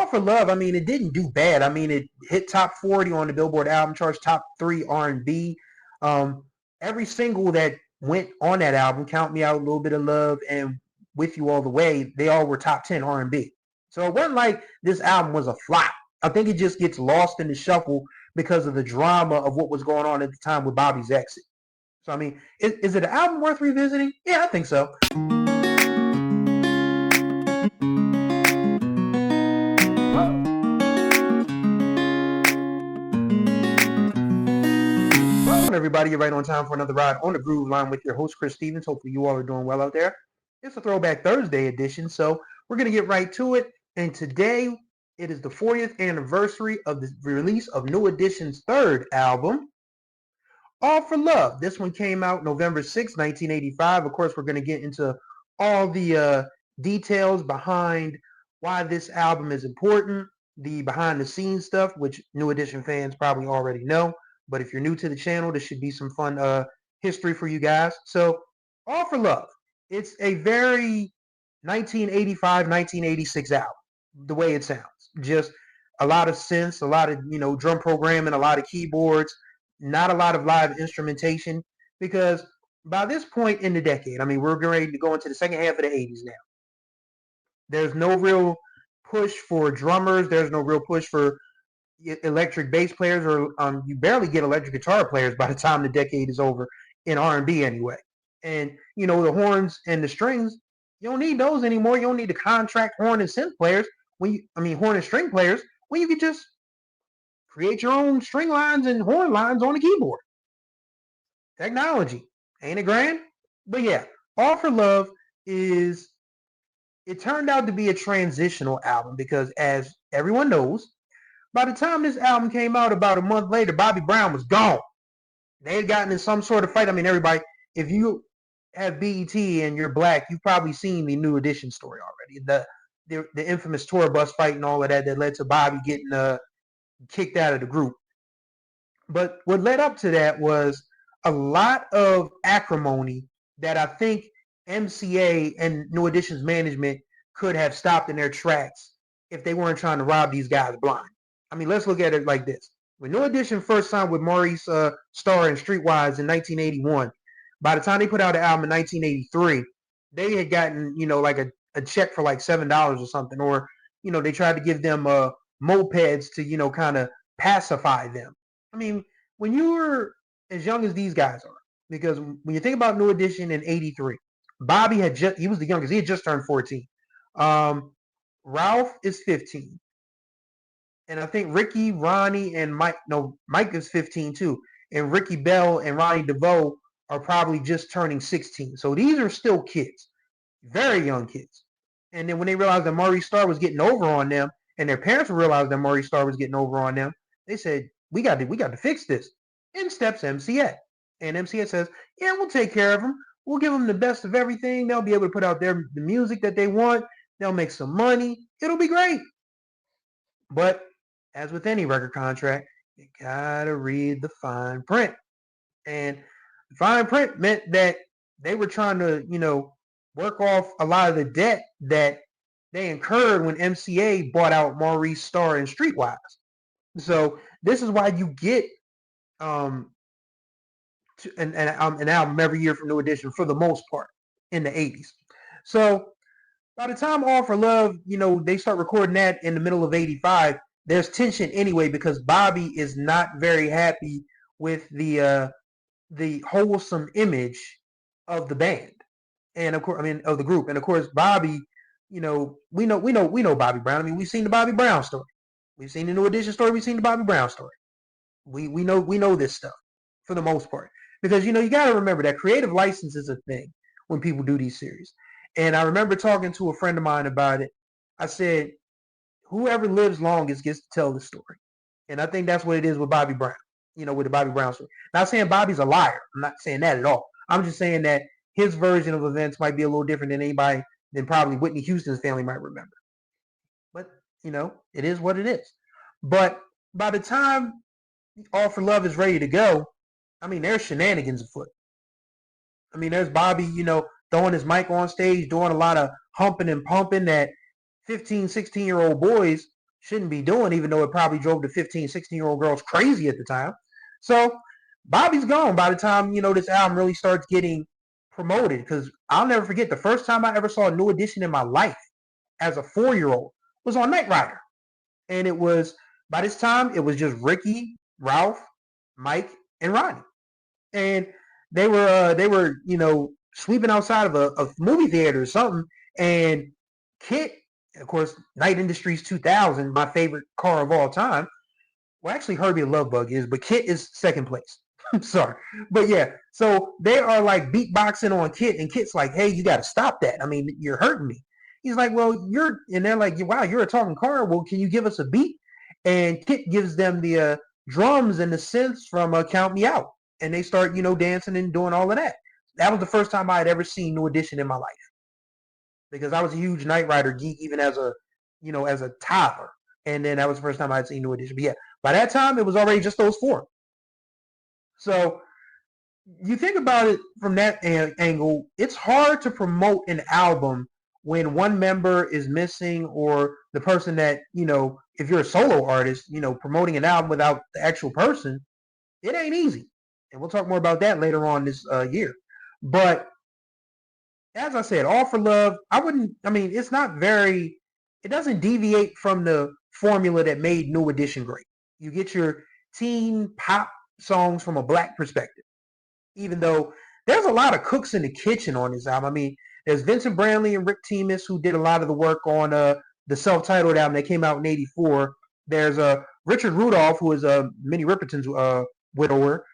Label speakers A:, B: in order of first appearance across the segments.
A: All for Love, I mean, it didn't do bad. I mean, it hit top 40 on the Billboard album charts, top 3 R&B. Every single that went on that album, Count Me Out, A Little Bit of Love, and With You All the Way, they all were top 10 R&B. So it wasn't like this album was a flop. I think it just gets lost in the shuffle because of the drama of what was going on at the time with Bobby's exit. So, I mean, is it an album worth revisiting? Yeah, I think so. Everybody, you're right on time for another ride on the Groove Line with your host, Chris Stevens. Hopefully you all are doing well out there. It's a Throwback Thursday edition, so we're going to get right to it. And today, it is the 40th anniversary of the release of New Edition's third album, All for Love. This one came out November 6, 1985. Of course, we're going to get into all the details behind why this album is important, the behind-the-scenes stuff, which New Edition fans probably already know. But if you're new to the channel, this should be some fun history for you guys. So, All for Love. It's a very 1985, 1986 album, the way it sounds. Just a lot of synths, a lot of, drum programming, a lot of keyboards, not a lot of live instrumentation. Because by this point in the decade, I mean, we're ready to go into the second half of the 80s now. There's no real push for drummers. There's no real push for electric bass players, or you barely get electric guitar players by the time the decade is over in R&B anyway. And the horns and the strings, you don't need those anymore. You don't need to contract horn and synth players horn and string players, when you could just create your own string lines and horn lines on the keyboard. Technology, ain't it grand? But yeah, All for Love it turned out to be a transitional album because, as everyone knows, by the time this album came out, about a month later, Bobby Brown was gone. They had gotten in some sort of fight. I mean, everybody, if you have BET and you're black, you've probably seen the New Edition story already. The infamous tour bus fight and all of that led to Bobby getting kicked out of the group. But what led up to that was a lot of acrimony that I think MCA and New Edition's management could have stopped in their tracks if they weren't trying to rob these guys blind. I mean, let's look at it like this. When New Edition first signed with Maurice Starr and Streetwise in 1981, by the time they put out the album in 1983, they had gotten, like a check for like $7 or something. Or, they tried to give them mopeds to, kind of pacify them. I mean, when you were as young as these guys are, because when you think about New Edition in 83, Bobby he was the youngest. He had just turned 14. Ralph is 15. And I think Ricky, Ronnie, and Mike is 15 too. And Ricky Bell and Ronnie DeVoe are probably just turning 16. So these are still kids, very young kids. And then when they realized that Maurice Starr was getting over on them, and their parents realized that Maurice Starr was getting over on them, they said, we got to fix this. In steps MCA. And MCA says, yeah, we'll take care of them. We'll give them the best of everything. They'll be able to put out the music that they want. They'll make some money. It'll be great. But as with any record contract, you gotta read the fine print. And the fine print meant that they were trying to, work off a lot of the debt that they incurred when MCA bought out Maurice Starr and Streetwise. So this is why you get an album every year from New Edition for the most part in the 80s. So by the time All for Love, they start recording that in the middle of 85, there's tension anyway because Bobby is not very happy with the wholesome image of the band and of course, of the group. And of course, Bobby, we know Bobby Brown. I mean, we've seen the Bobby Brown story. We've seen the New Edition story. We've seen the Bobby Brown story. We know this stuff for the most part because you got to remember that creative license is a thing when people do these series. And I remember talking to a friend of mine about it. I said, whoever lives longest gets to tell the story. And I think that's what it is with Bobby Brown, with the Bobby Brown story. Not saying Bobby's a liar. I'm not saying that at all. I'm just saying that his version of events might be a little different than probably Whitney Houston's family might remember. But, it is what it is. But by the time All for Love is ready to go, there's shenanigans afoot. There's Bobby, throwing his mic on stage, doing a lot of humping and pumping that 15, 16-year-old boys shouldn't be doing, even though it probably drove the 15, 16-year-old girls crazy at the time. So Bobby's gone by the time, this album really starts getting promoted. Because I'll never forget the first time I ever saw a New Edition in my life as a 4-year-old was on Knight Rider. And it was, by this time, it was just Ricky, Ralph, Mike, and Ronnie. And they were, sweeping outside of a movie theater or something. And Kit, of course, Night Industries 2000, my favorite car of all time. Well, actually, Herbie the Love Bug is, but Kit is second place. I'm sorry. But yeah, so they are like beatboxing on Kit, and Kit's like, hey, you got to stop that. I mean, you're hurting me. He's like, well, and they're like, wow, you're a talking car. Well, can you give us a beat? And Kit gives them the drums and the synths from Count Me Out. And they start, dancing and doing all of that. That was the first time I had ever seen New Edition in my life. Because I was a huge Knight Rider geek, even as a toddler. And then that was the first time I had seen New Edition. But yeah, by that time, it was already just those four. So you think about it from that angle, it's hard to promote an album when one member is missing, or the person that, if you're a solo artist, promoting an album without the actual person, it ain't easy. And we'll talk more about that later on this year. But as I said, All for Love, it's not very, it doesn't deviate from the formula that made New Edition great. You get your teen pop songs from a black perspective, even though there's a lot of cooks in the kitchen on this album. I mean, there's Vincent Brandley and Rick Teemus, who did a lot of the work on the self-titled album that came out in '84. There's Richard Rudolph, who is Minnie Riperton's widower.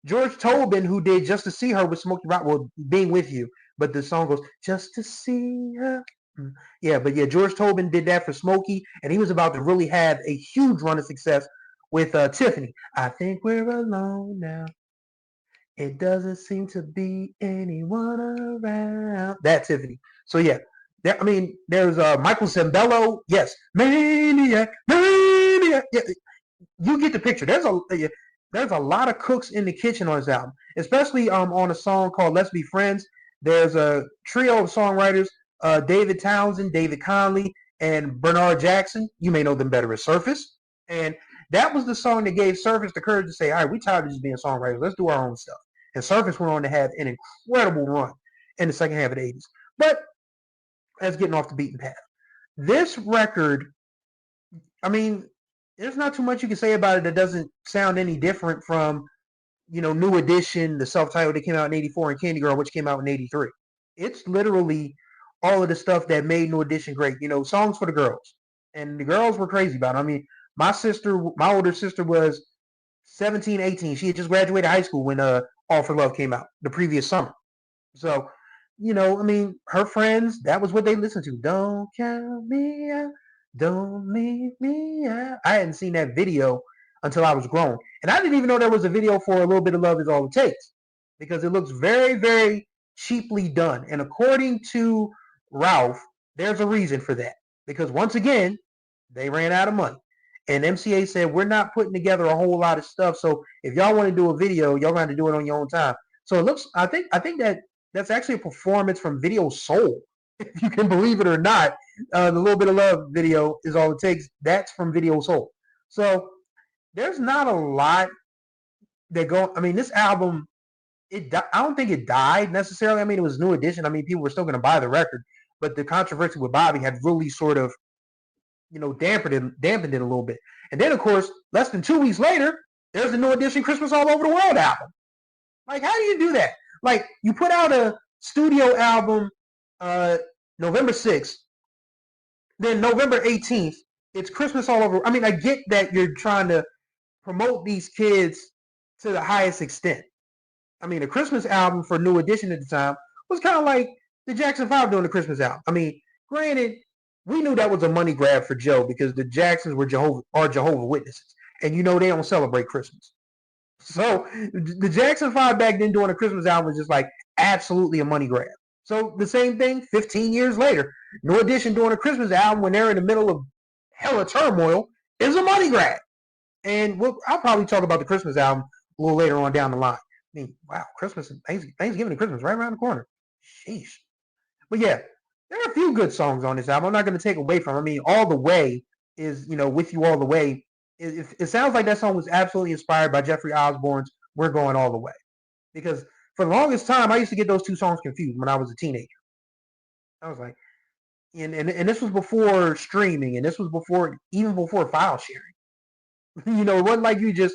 A: George Tobin, who did Just to See Her with Smokey Robinson, well, Being With You, but the song goes, Just to See Her. Yeah, but yeah, George Tobin did that for Smokey, and he was about to really have a huge run of success with Tiffany. I think we're alone now. It doesn't seem to be anyone around. That Tiffany. So yeah, there's Michael Sembello. Yes, Maniac, Maniac. Yeah, you get the picture. There's a lot of cooks in the kitchen on this album, especially on a song called "Let's Be Friends." There's a trio of songwriters: David Townsend, David Conley, and Bernard Jackson. You may know them better as Surface. And that was the song that gave Surface the courage to say, all right, we tired of just being songwriters. Let's do our own stuff. And Surface went on to have an incredible run in the second half of the 80s. But that's getting off the beaten path. This record, there's not too much you can say about it that doesn't sound any different from, New Edition, the self-titled that came out in '84, and Candy Girl, which came out in '83. It's literally all of the stuff that made New Edition great. Songs for the girls. And the girls were crazy about it. My older sister was 17, 18. She had just graduated high school when All for Love came out the previous summer. So, her friends, that was what they listened to. Don't count me out. Don't leave me out. I hadn't seen that video until I was grown. And I didn't even know there was a video for A Little Bit of Love Is All It Takes, because it looks very, very cheaply done. And according to Ralph, there's a reason for that. Because once again, they ran out of money. And MCA said, we're not putting together a whole lot of stuff. So if y'all want to do a video, y'all going to do it on your own time. So it looks, I think that's actually a performance from Video Soul, if you can believe it or not. The Little Bit of Love video Is All It Takes. That's from Video Soul. So there's not a lot that go. This album, I don't think it died necessarily. It was New Edition. People were still going to buy the record, but the controversy with Bobby had really sort of, dampened it a little bit. And then, of course, less than 2 weeks later, there's the New Edition Christmas All Over the World album. Like, how do you do that? Like, you put out a studio album November 6th, then November 18th, it's Christmas All Over. I get that you're trying to promote these kids to the highest extent. A Christmas album for New Edition at the time was kind of like the Jackson 5 doing the Christmas album. Granted, we knew that was a money grab for Joe, because the Jacksons were Jehovah Witnesses. And they don't celebrate Christmas. So the Jackson 5 back then doing a Christmas album was just like absolutely a money grab. So the same thing 15 years later, New Edition doing a Christmas album when they're in the middle of hella turmoil is a money grab. And I'll probably talk about the Christmas album a little later on down the line. Wow, Christmas and Thanksgiving and Christmas right around the corner. Sheesh. But yeah, There are a few good songs on this album. I'm not going to take away from. I mean, All the Way is, With You All the Way. It sounds like that song was absolutely inspired by Jeffrey Osborne's We're Going All the Way. Because for the longest time, I used to get those two songs confused when I was a teenager. I was like, and this was before streaming, and this was even before file sharing. It wasn't like you just,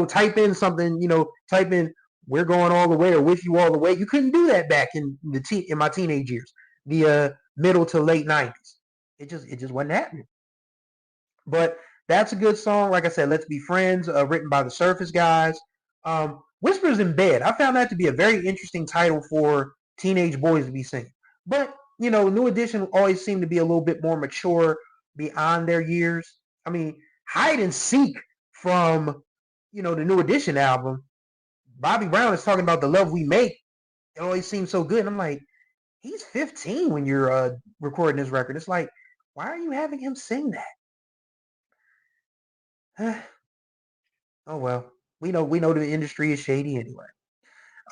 A: type in something, type in We're Going All the Way or With You All the Way. You couldn't do that back in my teenage years, the middle to late 90s. It just wasn't happening. But that's a good song. Like I said, Let's Be Friends, written by the Surface Guys. Whispers in Bed. I found that to be a very interesting title for teenage boys to be singing. But, New Edition always seemed to be a little bit more mature beyond their years. I mean, Hide and Seek from, the New Edition album, Bobby Brown is talking about the love we make. It always seems so good. And I'm like, he's 15 when you're recording this record. It's like, why are you having him sing that? Oh well, we know the industry is shady anyway.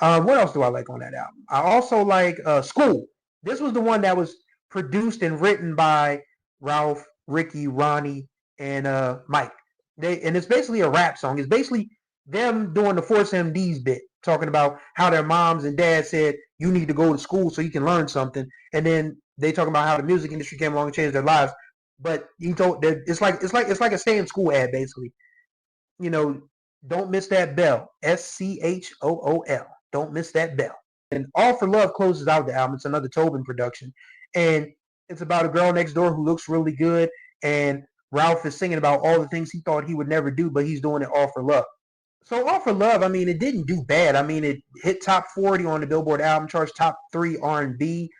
A: What else do I like on that album? I also like School. This was the one that was produced and written by Ralph, Ricky, Ronnie, and Mike. And it's basically a rap song. It's basically them doing the Force MDs bit, talking about how their moms and dads said you need to go to school so you can learn something, and then they talk about how the music industry came along and changed their lives. But it's like a stay in school ad basically. You know, don't miss that bell. SCHOOL. Don't miss that bell. And All for Love closes out the album. It's another Tobin production. And it's about a girl next door who looks really good. And Ralph is singing about all the things he thought he would never do, but he's doing it all for love. So All for Love, I mean, it didn't do bad. I mean, it hit top 40 on the Billboard album charts, top 3 R&B.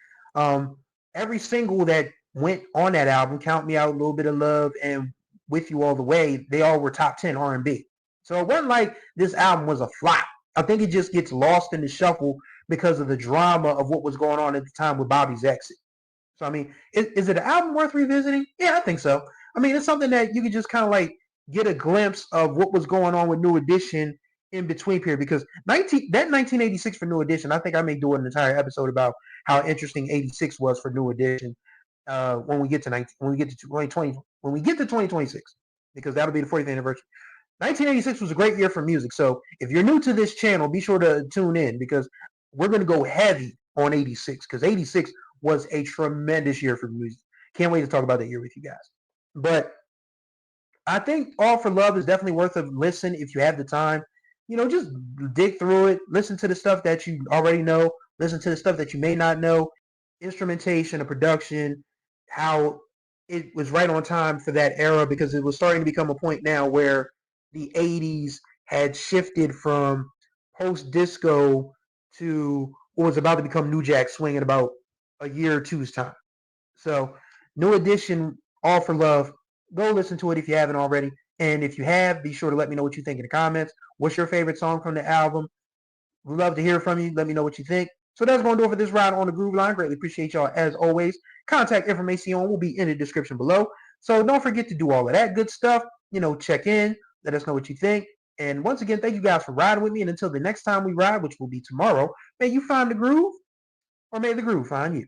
A: Every single that went on that album, Count Me Out, A Little Bit of Love, and With You All the Way, they all were top 10 R&B. So it wasn't like this album was a flop. I think it just gets lost in the shuffle because of the drama of what was going on at the time with Bobby's exit. So, I mean, is it an album worth revisiting? Yeah, I think so. I mean, it's something that you could just kind of like get a glimpse of what was going on with New Edition in between period. Because 1986 for New Edition, I think I may do an entire episode about how interesting 86 was for New Edition when we get to 2026, because that'll be the 40th anniversary. 1986 was a great year for music. So if you're new to this channel, be sure to tune in because we're going to go heavy on 86 because 86 was a tremendous year for music. Can't wait to talk about that year with you guys. But I think All for Love is definitely worth a listen if you have the time. Just dig through it, listen to the stuff that you already know, listen to the stuff that you may not know, instrumentation, the production, how it was right on time for that era because it was starting to become a point now where the 80s had shifted from post-disco to what was about to become New Jack Swing in about a year or two's time. So, New Edition, All for Love. Go listen to it if you haven't already. And if you have, be sure to let me know what you think in the comments. What's your favorite song from the album? We'd love to hear from you. Let me know what you think. So that's going to do it for this ride on the Groove Line. Greatly appreciate y'all as always. Contact information will be in the description below. So don't forget to do all of that good stuff. Check in. Let us know what you think. And once again, thank you guys for riding with me. And until the next time we ride, which will be tomorrow, may you find the groove or may the groove find you.